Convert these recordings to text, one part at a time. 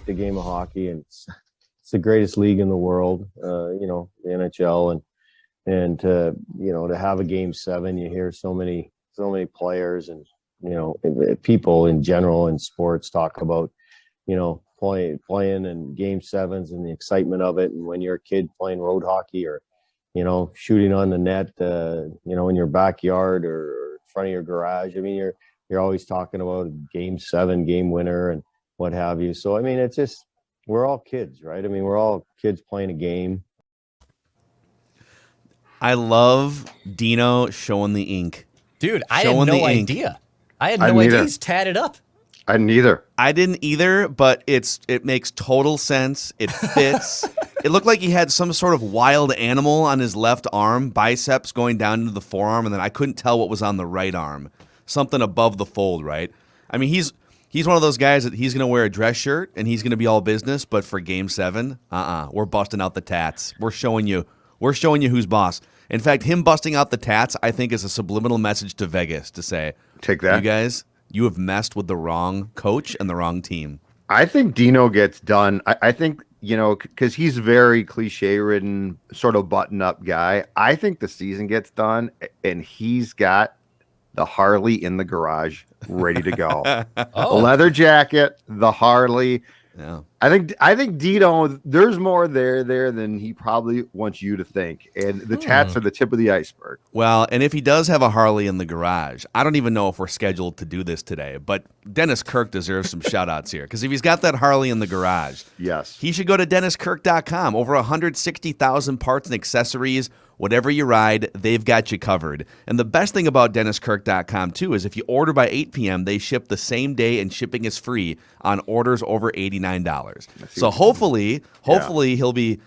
the game of hockey, and it's the greatest league in the world. The NHL, and to have a game 7, you hear so many players and people in general in sports talk about playing in game 7s and the excitement of it, and when you're a kid playing road hockey or shooting on the net, in your backyard or in front of your garage. I mean, you're always talking about game 7, game winner, and what have you. So, I mean, it's just, we're all kids, right? I mean, we're all kids playing a game. I love Dino showing the ink. Dude, I had no idea. I had no idea he's tatted up. I didn't either. I didn't either, but it makes total sense. It fits. It looked like he had some sort of wild animal on his left arm, biceps going down into the forearm, and then I couldn't tell what was on the right arm. Something above the fold, right? I mean, he's one of those guys that he's going to wear a dress shirt and he's going to be all business, but for game 7, we're busting out the tats. We're showing you who's boss. In fact, him busting out the tats, I think, is a subliminal message to Vegas to say, take that. You guys, you have messed with the wrong coach and the wrong team. I think Dino gets done. I think, because he's very cliche-ridden, sort of button-up guy. I think the season gets done, and he's got the Harley in the garage ready to go. The leather jacket, the Harley. Yeah. I think Dino, there's more there than he probably wants you to think. And the tats are the tip of the iceberg. Well, and if he does have a Harley in the garage, I don't even know if we're scheduled to do this today, but Dennis Kirk deserves some shout outs here. Because if he's got that Harley in the garage, yes, he should go to DennisKirk.com. Over 160,000 parts and accessories. Whatever you ride, they've got you covered. And the best thing about DennisKirk.com, too, is if you order by 8 p.m., they ship the same day and shipping is free on orders over $89. So hopefully he'll be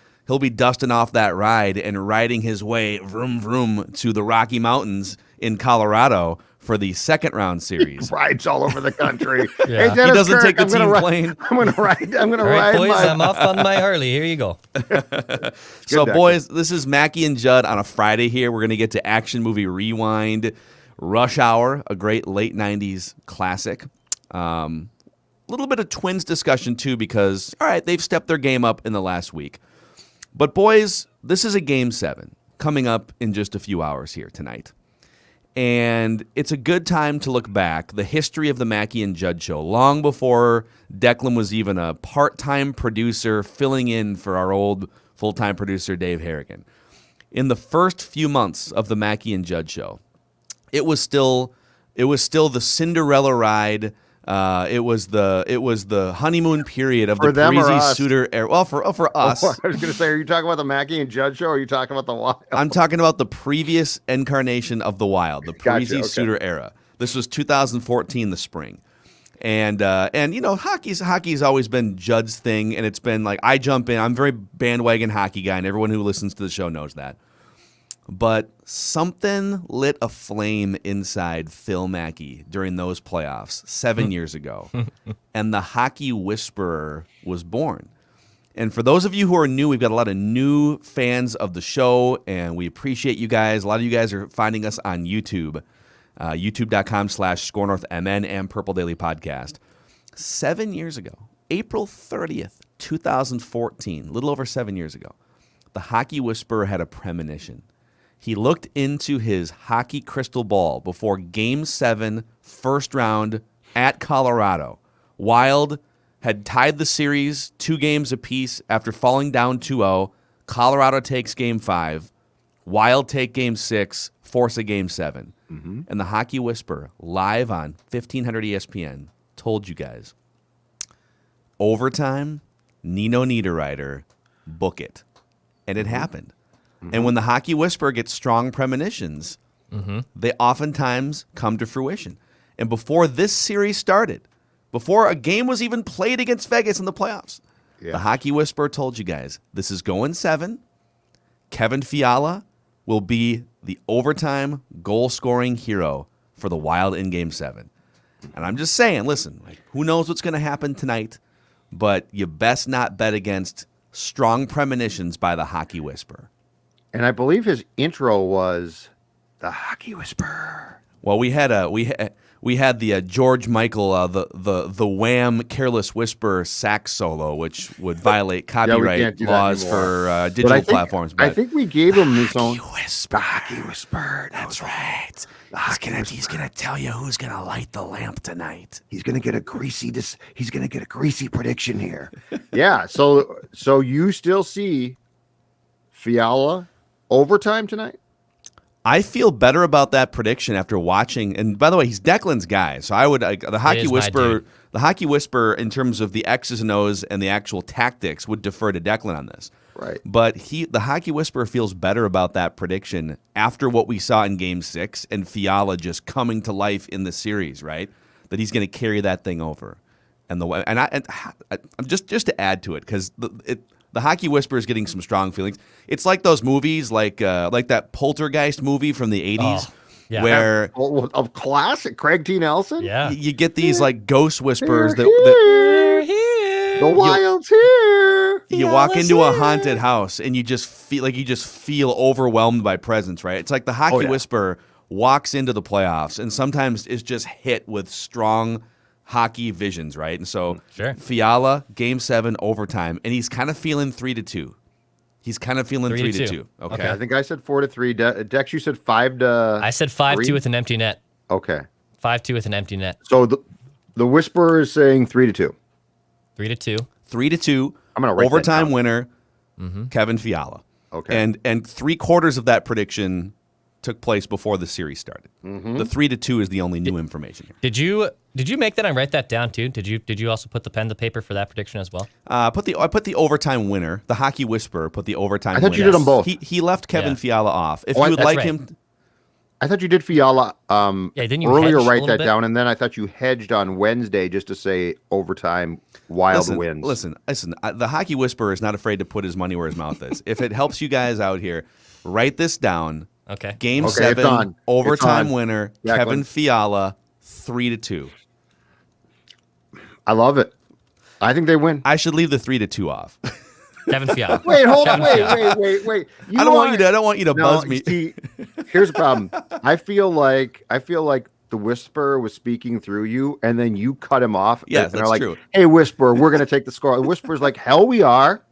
dusting off that ride and riding his way vroom vroom to the Rocky Mountains in Colorado for the second round series. He rides all over the country. Yeah. Hey, Dennis He doesn't Kirk, take the I'm gonna team plane. I'm going to ride. I'm going to All right, ride. boys, I'm off on my Harley. Here you go. So, boys, this is Mackey and Judd on a Friday here. We're going to get to Action Movie Rewind, Rush Hour, a great late 90s classic. A little bit of Twins discussion, too, because, all right, they've stepped their game up in the last week. But, boys, this is a Game 7 coming up in just a few hours here tonight. And it's a good time to look back, the history of the Mackey and Judd show, long before Declan was even a part-time producer filling in for our old full-time producer, Dave Harrigan. In the first few months of the Mackey and Judd show, it was still the Cinderella ride. It was the honeymoon period of For the them or Parisi us? Suter era. Well, for us. I was going to say, are you talking about the Mackey and Judd show, or are you talking about the Wild? I'm talking about the previous incarnation of the Wild, the Parisi Gotcha, okay. Suter era. This was 2014, the spring. And hockey's always been Judd's thing, and it's been like I jump in. I'm a very bandwagon hockey guy, and everyone who listens to the show knows that. But something lit a flame inside Phil Mackey during those playoffs 7 years ago, and the Hockey Whisperer was born. And for those of you who are new, we've got a lot of new fans of the show, and we appreciate you guys. A lot of you guys are finding us on YouTube, youtube.com/ScoreNorthMN and Purple Daily Podcast. 7 years ago, April 30th, 2014, a little over 7 years ago, the Hockey Whisperer had a premonition. He looked into his hockey crystal ball before Game 7, first round at Colorado. Wild had tied the series 2 games apiece after falling down 2-0. Colorado takes Game 5. Wild take Game 6, force a Game 7. Mm-hmm. And the Hockey Whisperer, live on 1500 ESPN, told you guys, overtime, Nino Niederreiter, book it. And it happened. Mm-hmm. And when the Hockey Whisperer gets strong premonitions, they oftentimes come to fruition. And before this series started, before a game was even played against Vegas in the playoffs, the Hockey Whisperer told you guys, this is going 7. Kevin Fiala will be the overtime goal-scoring hero for the Wild in Game 7. And I'm just saying, listen, who knows what's going to happen tonight, but you best not bet against strong premonitions by the Hockey Whisperer. And I believe his intro was the Hockey Whisperer. Well, we had we had the George Michael, the Wham! Careless Whisper sax solo, which would violate copyright laws for digital platforms. But I think we gave him his own. The Hockey Whisper. That's right. He's gonna tell you who's gonna light the lamp tonight. He's gonna get a greasy. He's gonna get a greasy prediction here. Yeah. So you still see Fiala overtime tonight? I feel better about that prediction after watching. And by the way, he's Declan's guy, so I would the Hockey Whisper. The Hockey Whisper, in terms of the X's and O's and the actual tactics, would defer to Declan on this. Right. But the Hockey Whisperer feels better about that prediction after what we saw in Game 6 and Fiala just coming to life in the series, right? That he's going to carry that thing over. And just to add to it, because the Hockey Whisperer is getting some strong feelings. It's like those movies, like that Poltergeist movie from the 80s. Yeah. Where of classic Craig T. Nelson. Yeah. You get these like ghost whispers that the wild's here. You walk into a haunted house and you just feel overwhelmed by presence, right? It's like the Hockey Whisperer walks into the playoffs and sometimes is just hit with strong hockey visions, right? And so Fiala, Game 7, overtime, and he's kind of feeling 3-2. He's kind of feeling 3-2. Okay. I think I said 4-3. Dex, you said 5 to. I said 5-2 with an empty net. Okay. 5-2 with an empty net. So the Whisperer is saying 3-2. 3-2. 3-2. I'm gonna write overtime winner, Kevin Fiala. Okay. And 3/4 of that prediction took place before the series started. The 3-2 is the only new information here. Did you make that and write that down too? Did you also put the pen to paper for that prediction as well? I put the overtime winner. The Hockey Whisperer put the overtime winner. I thought you did them both. He left Kevin Fiala off. If you would like him. I thought you did Fiala didn't you earlier hedge write a that bit? down, and then I thought you hedged on Wednesday just to say overtime wild wins. Listen. The Hockey Whisperer is not afraid to put his money where his mouth is. If it helps you guys out here, write this down. Okay. Game 7, overtime winner, Kevin Fiala, 3-2. I love it. I think they win. I should leave the 3-2 off. Kevin Fiala. Wait, hold on. Wait. I don't want you to buzz me. See, here's the problem. I feel like the Whisperer was speaking through you, and then you cut him off. Yeah, and they're that's like, true. Hey, Whisperer, we're gonna take the score. The Whisperer's like, hell, we are.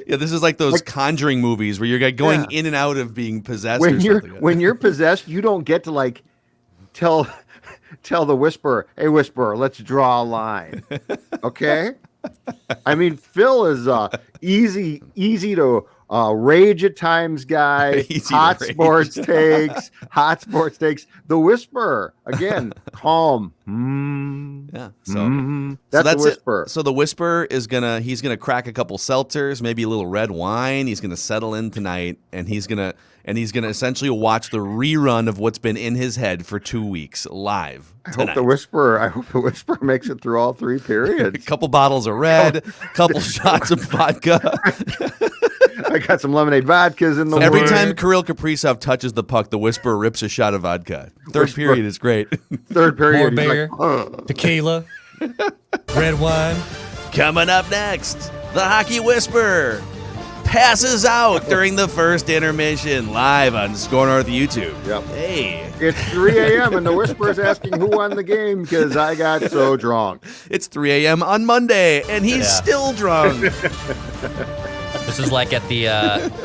Yeah, this is like those Conjuring movies where you're going in and out of being possessed. When you're possessed, you don't get to like tell the Whisperer, hey, Whisperer, let's draw a line. Okay? I mean, Phil is easy to rage at times guy. Hot sports takes. The Whisperer, again, calm. Yeah. That's the Whisperer. So the Whisperer is he's gonna crack a couple seltzers, maybe a little red wine. He's gonna settle in tonight, and he's gonna essentially watch the rerun of what's been in his head for 2 weeks live tonight. I hope the Whisperer makes it through all 3 periods. A couple bottles of red, a couple shots of vodka. I got some lemonade vodkas in the Every time Kirill Kaprizov touches the puck, the Whisperer rips a shot of vodka. Third period is great. Third period, More beer, tequila, red wine. Coming up next, the Hockey Whisperer passes out during the first intermission, live on Score North YouTube. Yep. Hey. It's 3 a.m. and the Whisperer's asking who won the game because I got so drunk. It's 3 a.m. on Monday, and he's still drunk. This is like at the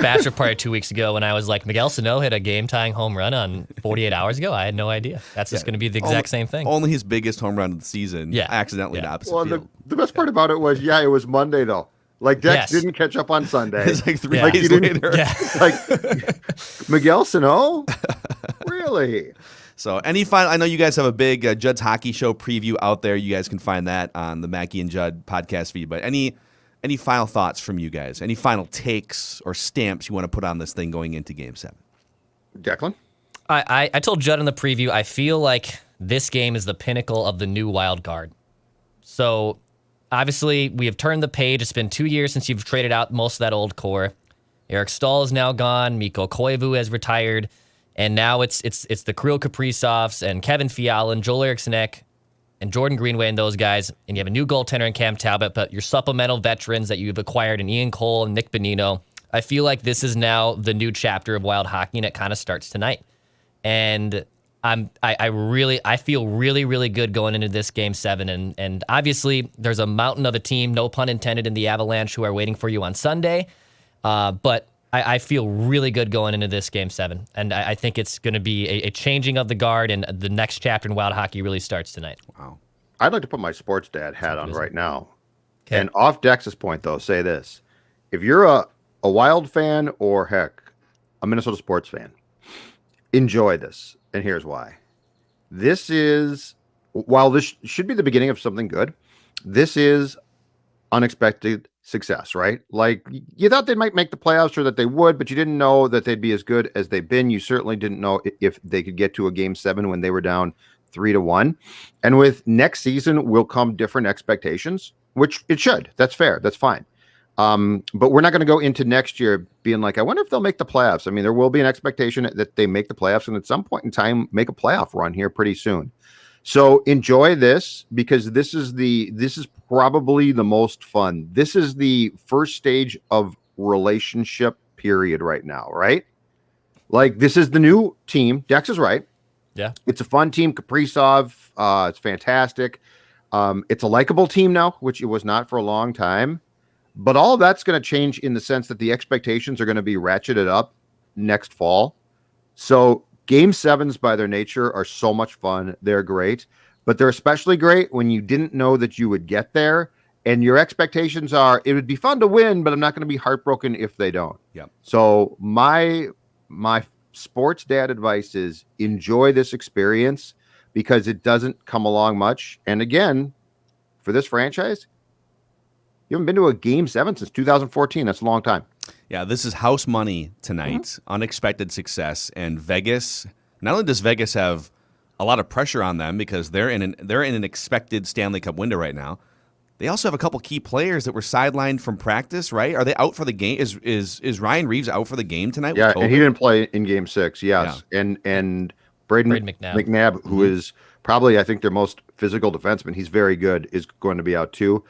Bachelor Party 2 weeks ago when I was like, Miguel Sano hit a game-tying home run on 48 hours ago. I had no idea. That's just going to be the exact same thing. Only his biggest home run of the season. Accidentally in opposite field. The best part about it was, it was Monday, though. Like, Dex didn't catch up on Sunday. It's like 3 days later. Yeah. Like, Miguel Sano? Really? So I know you guys have a big Judd's Hockey Show preview out there. You guys can find that on the Mackey and Judd podcast feed. But any final thoughts from you guys? Any final takes or stamps you want to put on this thing going into Game 7? Declan? I told Judd in the preview, I feel like this game is the pinnacle of the new wild card. So obviously, we have turned the page. It's been 2 years since you've traded out most of that old core. Eric Staal is now gone. Mikko Koivu has retired. And now it's the Kirill Kaprizovs and Kevin Fiala and Joel Eriksson and Jordan Greenway and those guys. And you have a new goaltender in Cam Talbot, but your supplemental veterans that you've acquired in Ian Cole and Nick Bonino. I feel like this is now the new chapter of wild hockey, and it kind of starts tonight. And I feel really, really good going into this game 7. And obviously there's a mountain of a team, no pun intended, in the Avalanche who are waiting for you on Sunday. But I feel really good going into this game 7. And I think it's going to be a changing of the guard, and the next chapter in Wild hockey really starts tonight. Wow. I'd like to put my sports dad hat on right now. Okay. And off Dex's point, though, say this. If you're a Wild fan or, heck, a Minnesota sports fan, enjoy this. And here's why. This is, while this should be the beginning of something good, this is unexpected success, right? Like, you thought they might make the playoffs or that they would, but you didn't know that they'd be as good as they've been. You certainly didn't know if they could get to a game 7 when they were down 3-1. And with next season will come different expectations, which it should. That's fair. That's fine. But we're not going to go into next year being like, I wonder if they'll make the playoffs. I mean, there will be an expectation that they make the playoffs and at some point in time make a playoff run here pretty soon. So enjoy this, because this is probably the most fun. This is the first stage of relationship period right now, right? Like, this is the new team. Dex is right. Yeah. It's a fun team. Kaprizov, it's fantastic. It's a likable team now, which it was not for a long time. But all of that's going to change in the sense that the expectations are going to be ratcheted up next fall. So game 7s by their nature are so much fun. They're great, but they're especially great when you didn't know that you would get there. And your expectations are, it would be fun to win, but I'm not going to be heartbroken if they don't. Yep. So my sports dad advice is enjoy this experience, because it doesn't come along much. And again, for this franchise, you haven't been to a game 7 since 2014. That's a long time. Yeah, this is house money tonight. Unexpected success, and Vegas. Not only does Vegas have a lot of pressure on them because they're in an expected Stanley Cup window right now, they also have a couple key players that were sidelined from practice. Right? Are they out for the game? Is Ryan Reeves out for the game tonight? Yeah, with COVID? and he didn't play in game 6. Yes, yeah. And Braden McNabb, who is probably, I think, their most physical defenseman. He's very good. Is going to be out too.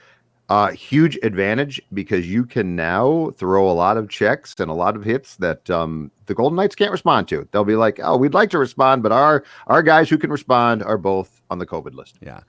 Huge advantage, because you can now throw a lot of checks and a lot of hits that the Golden Knights can't respond to. They'll be like, oh, we'd like to respond, but our guys who can respond are both on the COVID list. Yeah.